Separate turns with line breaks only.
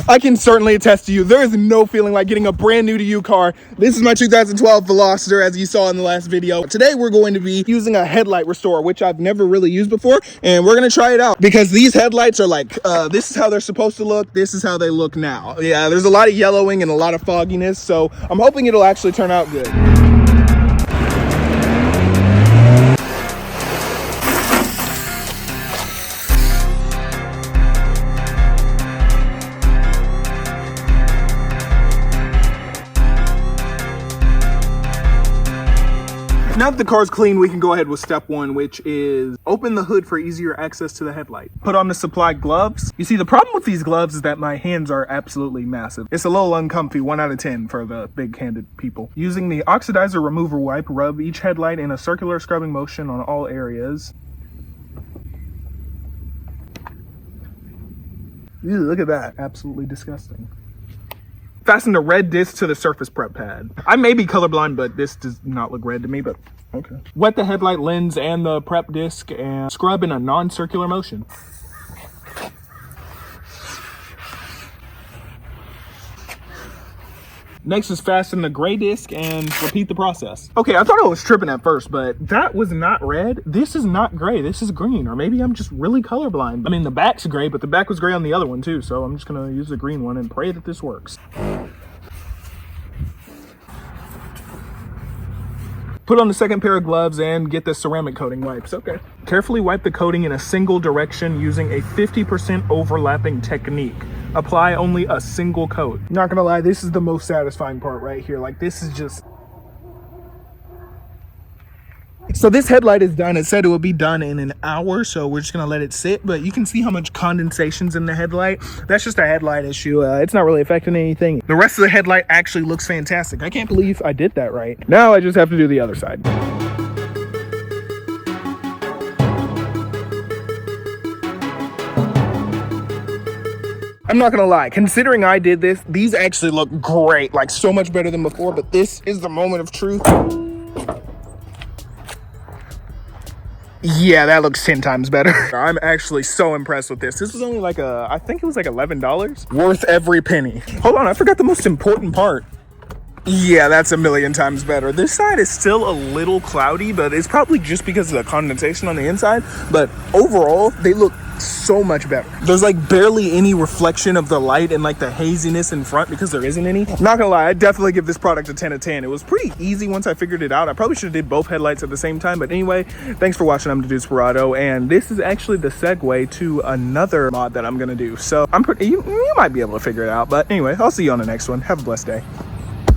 I can certainly attest to you, there is no feeling like getting a brand new to you car. This is my 2012 Veloster, as you saw in the last video. Today we're going to be using a headlight restorer, which I've never really used before, and we're gonna try it out because these headlights are like, this is how they're supposed to look, this is how they look now. Yeah, there's a lot of yellowing and a lot of fogginess, so I'm hoping it'll actually turn out good. Now that the car's clean, we can go ahead with step one, which is open the hood for easier access to the headlight. Put on the supplied gloves. You see, the problem with these gloves is that my hands are absolutely massive. It's a little uncomfy, 1 out of 10 for the big-handed people. Using the oxidizer remover wipe, rub each headlight in a circular scrubbing motion on all areas. Ew, look at that, absolutely disgusting. Fasten the red disc to the surface prep pad. I may be colorblind, but this does not look red to me, but okay. Wet the headlight lens and the prep disc and scrub in a non-circular motion. Next is fasten the gray disc and repeat the process. Okay, I thought I was tripping at first, but that was not red. This is not gray, this is green, or maybe I'm just really colorblind. I mean, the back's gray, but the back was gray on the other one too, so I'm just gonna use the green one and pray that this works. Put on the second pair of gloves and get the ceramic coating wipes. Okay. Carefully wipe the coating in a single direction using a 50% overlapping technique. Apply only a single coat. Not gonna lie, this is the most satisfying part right here. Like, this is just... So this headlight is done. It said it would be done in an hour, so we're just gonna let it sit, but you can see how much condensation's in the headlight. That's just a headlight issue. It's not really affecting anything. The rest of the headlight actually looks fantastic. I can't believe I did that right. Now I just have to do the other side. I'm not gonna lie, considering I did this, these actually look great, like so much better than before, but this is the moment of truth. Yeah, that looks 10 times better. I'm actually so impressed with this. This was only like I think it was like $11. Worth every penny. Hold on, I forgot the most important part. Yeah, that's 1,000,000 times better. This side is still a little cloudy, but it's probably just because of the condensation on the inside. But overall, they look so much better. There's like barely any reflection of the light and like the haziness in front because there isn't any. Not gonna lie, I definitely give this product a 10 of 10. It was pretty easy once I figured it out. I probably should have did both headlights at the same time, but anyway, thanks for watching. I'm Desperado, and this is actually the segue to another mod that I'm gonna do. So you might be able to figure it out, but anyway, I'll see you on the next one. Have a blessed day.